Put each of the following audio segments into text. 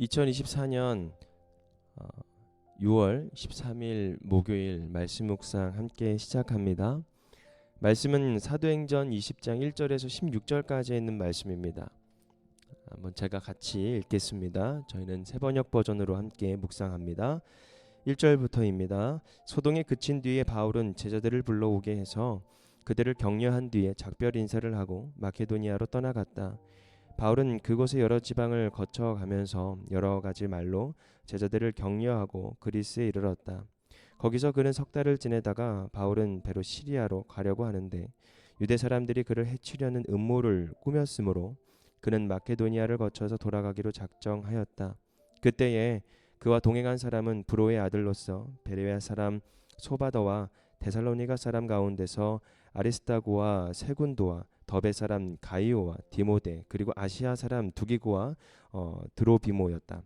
2024년 6월 13일 목요일 말씀 묵상 함께 시작합니다. 말씀은 사도행전 20장 1절에서 16절까지 있는 말씀입니다. 한번 제가 같이 읽겠습니다. 저희는 새번역 버전으로 함께 묵상합니다. 1절부터입니다. 소동에 그친 뒤에 바울은 제자들을 불러오게 해서 그들을 격려한 뒤에 작별 인사를 하고 마케도니아로 떠나갔다. 바울은 그곳의 여러 지방을 거쳐가면서 여러 가지 말로 제자들을 격려하고 그리스에 이르렀다. 거기서 그는 석 달을 지내다가 바울은 배로 시리아로 가려고 하는데 유대 사람들이 그를 해치려는 음모를 꾸몄으므로 그는 마케도니아를 거쳐서 돌아가기로 작정하였다. 그때에 그와 동행한 사람은 브로의 아들로서 베레아 사람 소바더와 데살로니가 사람 가운데서 아리스타고와 세군도와 더베 사람 가이오와 디모데 그리고 아시아 사람 두기고와 드로비모였다.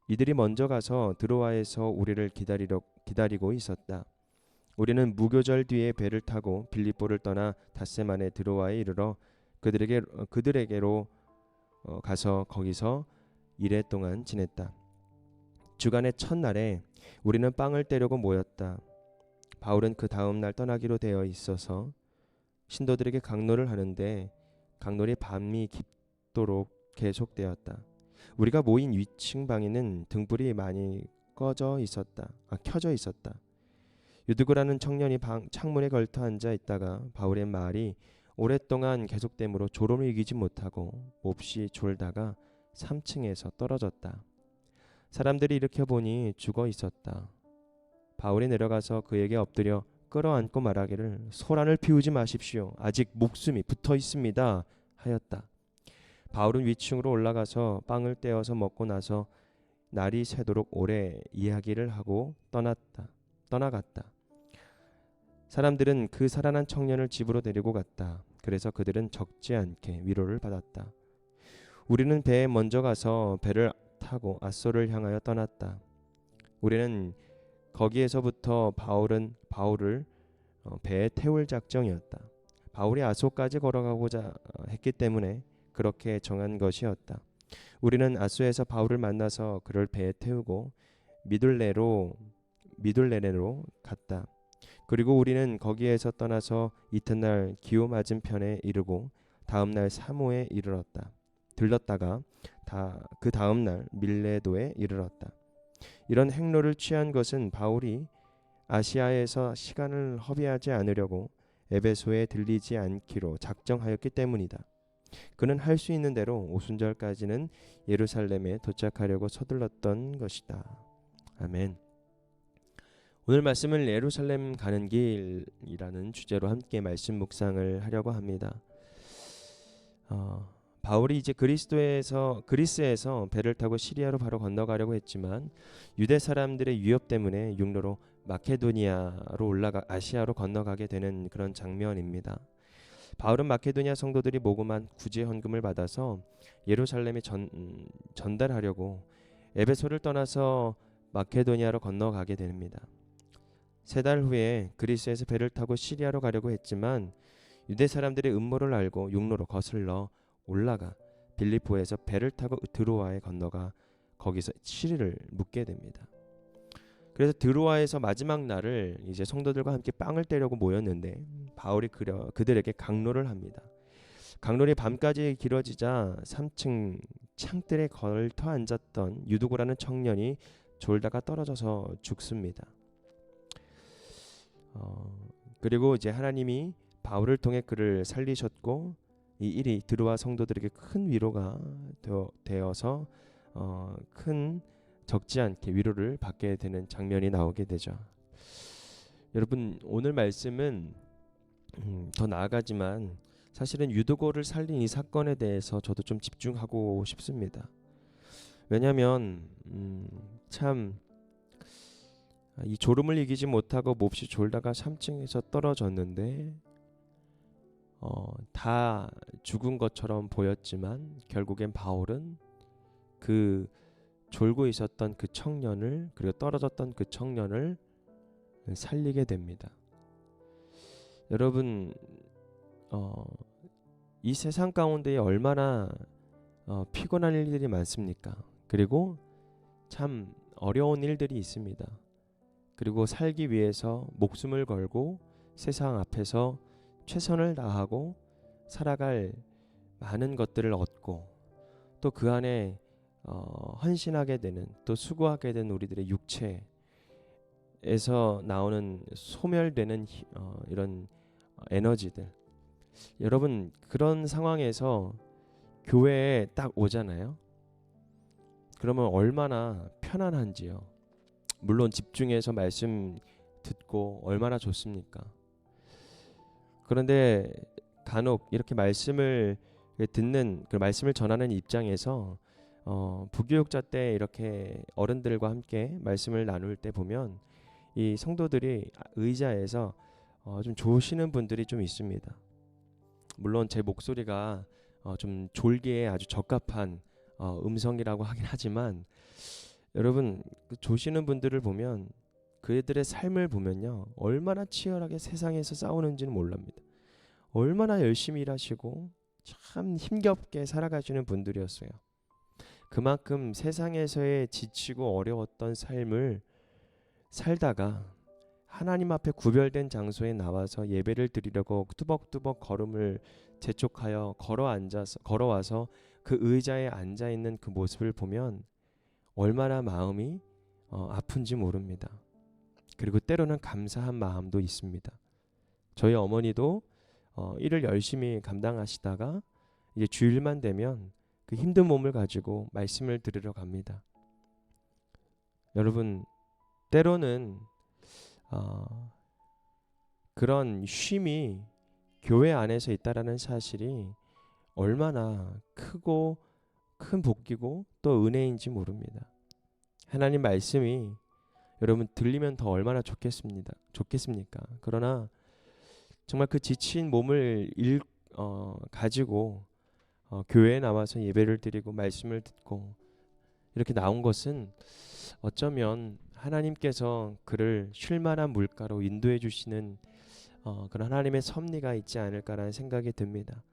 이들이 먼저 가서 드로아에서 우리를 기다리고 있었다. 우리는 무교절 뒤에 배를 타고 빌립보를 떠나 닷새만에 드로아에 이르러 그들에게로 가서 거기서 이래 동안 지냈다. 주간의 첫날에 우리는 빵을 떼려고 모였다. 바울은 그 다음 날 떠나기로 되어 있어서 신도들에게 강론을 하는데 강론이 밤이 깊도록 계속되었다. 우리가 모인 위층 방에는 등불이 많이 켜져 있었다. 유드고라는 청년이 창문에 걸터 앉아 있다가 바울의 말이 오랫동안 계속되므로 졸음을 이기지 못하고 몹시 졸다가 3층에서 떨어졌다. 사람들이 일으켜 보니 죽어 있었다. 바울이 내려가서 그에게 엎드려 끌어안고 말하기를 소란을 피우지 마십시오. 아직 목숨이 붙어 있습니다. 하였다. 바울은 위층으로 올라가서 빵을 떼어서 먹고 나서 날이 새도록 오래 이야기를 하고 떠나갔다. 사람들은 그 살아난 청년을 집으로 데리고 갔다. 그래서 그들은 적지 않게 위로를 받았다. 우리는 배에 먼저 가서 배를 타고 아소를 향하여 떠났다. 우리는 거기에서부터 바울을 배에 태울 작정이었다. 바울이 아소까지 걸어가고자 했기 때문에 그렇게 정한 것이었다. 우리는 아소에서 바울을 만나서 그를 배에 태우고 미둘레네로 갔다. 그리고 우리는 거기에서 떠나서 이튿날 기호 맞은편에 이르고 다음날 사모에 들렀다가 그 다음날 밀레도에 이르렀다. 이런 행로를 취한 것은 바울이 아시아에서 시간을 허비하지 않으려고 에베소에 들리지 않기로 작정하였기 때문이다. 그는 할 수 있는 대로 오순절까지는 예루살렘에 도착하려고 서둘렀던 것이다. 아멘. 오늘 말씀은 예루살렘 가는 길이라는 주제로 함께 말씀 묵상을 하려고 합니다. 바울이 이제 그리스에서 배를 타고 시리아로 바로 건너가려고 했지만 유대 사람들의 위협 때문에 육로로 마케도니아로 아시아로 건너가게 되는 그런 장면입니다. 바울은 마케도니아 성도들이 모금한 구제 헌금을 받아서 예루살렘에 전달하려고 에베소를 떠나서 마케도니아로 건너가게 됩니다. 3달 후에 그리스에서 배를 타고 시리아로 가려고 했지만 유대 사람들의 음모를 알고 육로로 거슬러 올라가 빌립보에서 배를 타고 드로아에 건너가 거기서 7일을 묵게 됩니다. 그래서 드로아에서 마지막 날을 이제 성도들과 함께 빵을 떼려고 모였는데 바울이 그들에게 강론을 합니다. 강론이 밤까지 길어지자 3층 창틀에 걸터 앉았던 유두고라는 청년이 졸다가 떨어져서 죽습니다. 그리고 이제 하나님이 바울을 통해 그를 살리셨고 이 일이 드로아 성도들에게 큰 위로가 되어서 큰 적지 않게 위로를 받게 되는 장면이 나오게 되죠. 여러분, 오늘 말씀은 더 나아가지만 사실은 유두고를 살린 이 사건에 대해서 저도 좀 집중하고 싶습니다. 왜냐하면 참 이 졸음을 이기지 못하고 몹시 졸다가 3층에서 떨어졌는데 다 죽은 것처럼 보였지만 결국엔 바울은 그 졸고 있었던 그 청년을, 그리고 떨어졌던 그 청년을 살리게 됩니다. 여러분, 이 세상 가운데에 얼마나 피곤한 일들이 많습니까? 그리고 참 어려운 일들이 있습니다. 그리고 살기 위해서 목숨을 걸고 세상 앞에서 최선을 다하고 살아갈 많은 것들을 얻고 또 그 안에 헌신하게 되는, 또 수고하게 된 우리들의 육체에서 나오는 소멸되는 이런 에너지들, 여러분 그런 상황에서 교회에 딱 오잖아요. 그러면 얼마나 편안한지요. 물론 집중해서 말씀 듣고 얼마나 좋습니까? 그런데 간혹 이렇게 말씀을 듣는, 그 말씀을 전하는 입장에서 부교육자 때 이렇게 어른들과 함께 말씀을 나눌 때 보면 이 성도들이 의자에서 좀 조시는 분들이 좀 있습니다. 물론 제 목소리가 좀 졸기에 아주 적합한 음성이라고 하긴 하지만, 여러분 그 조시는 분들을 보면 그들의 삶을 보면요, 얼마나 치열하게 세상에서 싸우는지는 몰랍니다. 얼마나 열심히 일하시고 참 힘겹게 살아가시는 분들이었어요. 그만큼 세상에서의 지치고 어려웠던 삶을 살다가 하나님 앞에 구별된 장소에 나와서 예배를 드리려고 뚜벅뚜벅 걸음을 재촉하여 걸어와서 그 의자에 앉아 있는 그 모습을 보면 얼마나 마음이 아픈지 모릅니다. 그리고 때로는 감사한 마음도 있습니다. 저희 어머니도 일을 열심히 감당하시다가 이제 주일만 되면 그 힘든 몸을 가지고 말씀을 들으러 갑니다. 여러분 때로는 그런 쉼이 교회 안에서 있다라는 사실이 얼마나 크고 큰 복이고 또 은혜인지 모릅니다. 하나님 말씀이 여러분 들리면 더 얼마나 좋겠습니까? 그러나 정말 그 지친 몸을 가지고 교회에 나와서 예배를 드리고 말씀을 듣고 이렇게 나온 것은 어쩌면 하나님께서 그를 쉴만한 물가로 인도해 주시는 그런 하나님의 섭리가 있지 않을까라는 생각이 듭니다.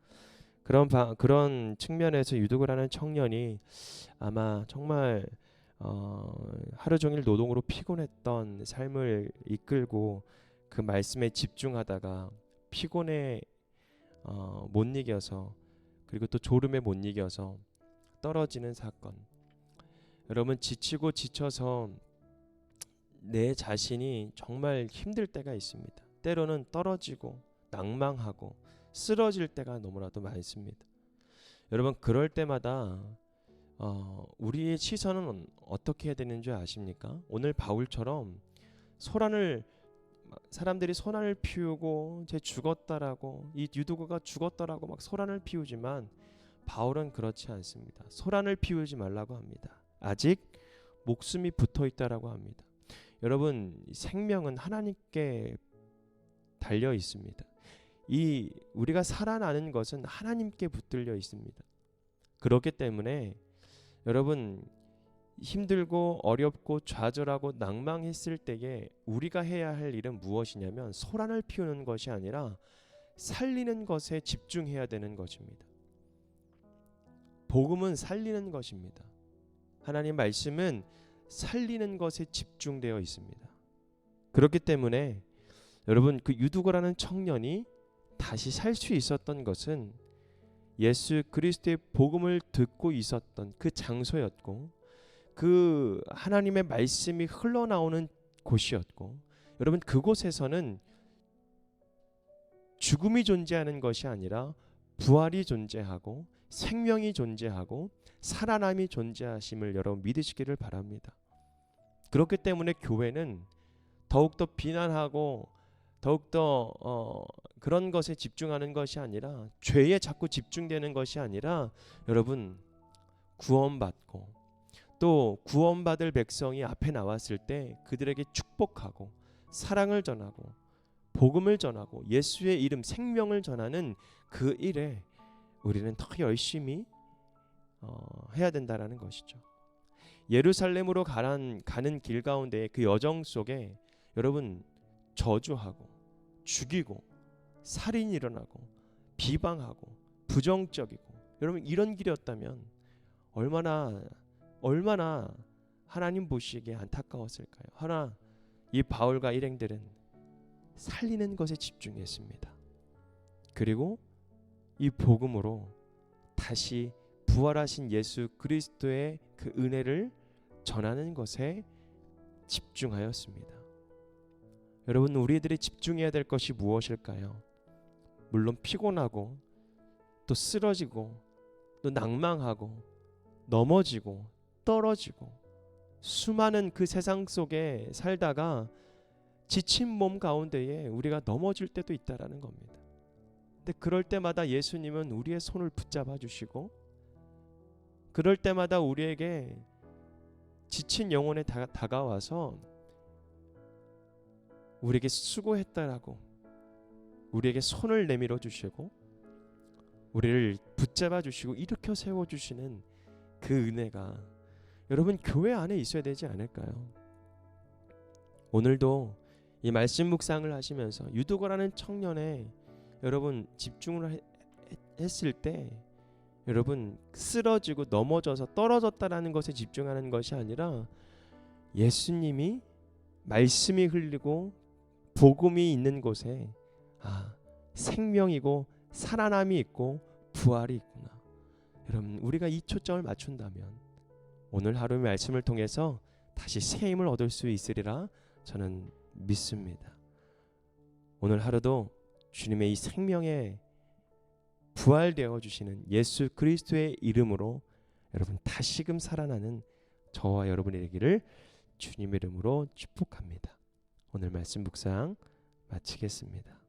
그런 측면에서 유독을 하는 청년이 아마 정말 하루 종일 노동으로 피곤했던 삶을 이끌고 그 말씀에 집중하다가 피곤에 못 이겨서, 그리고 또 졸음에 못 이겨서 떨어지는 사건. 여러분 지치고 지쳐서 내 자신이 정말 힘들 때가 있습니다. 때로는 떨어지고 낭망하고 쓰러질 때가 너무나도 많습니다. 여러분 그럴 때마다 우리의 시선은 어떻게 해야 되는 줄 아십니까? 오늘 바울처럼 사람들이 소란을 피우고 쟤 죽었다라고, 이 유두고가 죽었다라고 막 소란을 피우지만 바울은 그렇지 않습니다. 소란을 피우지 말라고 합니다. 아직 목숨이 붙어 있다라고 합니다. 여러분 생명은 하나님께 달려 있습니다. 우리가 살아나는 것은 하나님께 붙들려 있습니다. 그렇기 때문에 여러분 힘들고 어렵고 좌절하고 낭망했을 때에 우리가 해야 할 일은 무엇이냐면 소란을 피우는 것이 아니라 살리는 것에 집중해야 되는 것입니다. 복음은 살리는 것입니다. 하나님 말씀은 살리는 것에 집중되어 있습니다. 그렇기 때문에 여러분 그 유두고라는 청년이 다시 살 수 있었던 것은 예수 그리스도의 복음을 듣고 있었던 그 장소였고, 그 하나님의 말씀이 흘러나오는 곳이었고, 여러분 그곳에서는 죽음이 존재하는 것이 아니라 부활이 존재하고 생명이 존재하고 살아남이 존재하심을 여러분 믿으시기를 바랍니다. 그렇기 때문에 교회는 더욱더 비난하고 더욱더 그런 것에 집중하는 것이 아니라, 죄에 자꾸 집중되는 것이 아니라, 여러분 구원받고 또 구원받을 백성이 앞에 나왔을 때 그들에게 축복하고 사랑을 전하고 복음을 전하고 예수의 이름 생명을 전하는 그 일에 우리는 더 열심히 해야 된다라는 것이죠. 예루살렘으로 가는 길 가운데 그 여정 속에 여러분 저주하고 죽이고 살인이 일어나고 비방하고 부정적이고, 여러분 이런 길이었다면 얼마나 얼마나 하나님 보시기에 안타까웠을까요? 하나 이 바울과 일행들은 살리는 것에 집중했습니다. 그리고 이 복음으로 다시 부활하신 예수 그리스도의 그 은혜를 전하는 것에 집중하였습니다. 여러분, 우리들이 집중해야 될 것이 무엇일까요? 물론 피곤하고 또 쓰러지고 또 낭망하고 넘어지고 떨어지고 수많은 그 세상 속에 살다가 지친 몸 가운데에 우리가 넘어질 때도 있다라는 겁니다. 근데 그럴 때마다 예수님은 우리의 손을 붙잡아 주시고, 그럴 때마다 우리에게 지친 영혼에 다가와서 우리에게 수고했다라고 우리에게 손을 내밀어 주시고 우리를 붙잡아 주시고 일으켜 세워 주시는 그 은혜가 여러분 교회 안에 있어야 되지 않을까요? 오늘도 이 말씀 묵상을 하시면서 유두거라는 청년에 여러분 집중을 했을 때 여러분 쓰러지고 넘어져서 떨어졌다라는 것에 집중하는 것이 아니라 예수님이 말씀이 흘리고 복음이 있는 곳에 생명이고 살아남이 있고 부활이 있구나. 여러분, 우리가 이 초점을 맞춘다면 오늘 하루의 말씀을 통해서 다시 새 힘을 얻을 수 있으리라 저는 믿습니다. 오늘 하루도 주님의 이 생명에 부활되어 주시는 예수 그리스도의 이름으로 여러분 다시금 살아나는 저와 여러분이 되기를 주님의 이름으로 축복합니다. 오늘 말씀 묵상 마치겠습니다.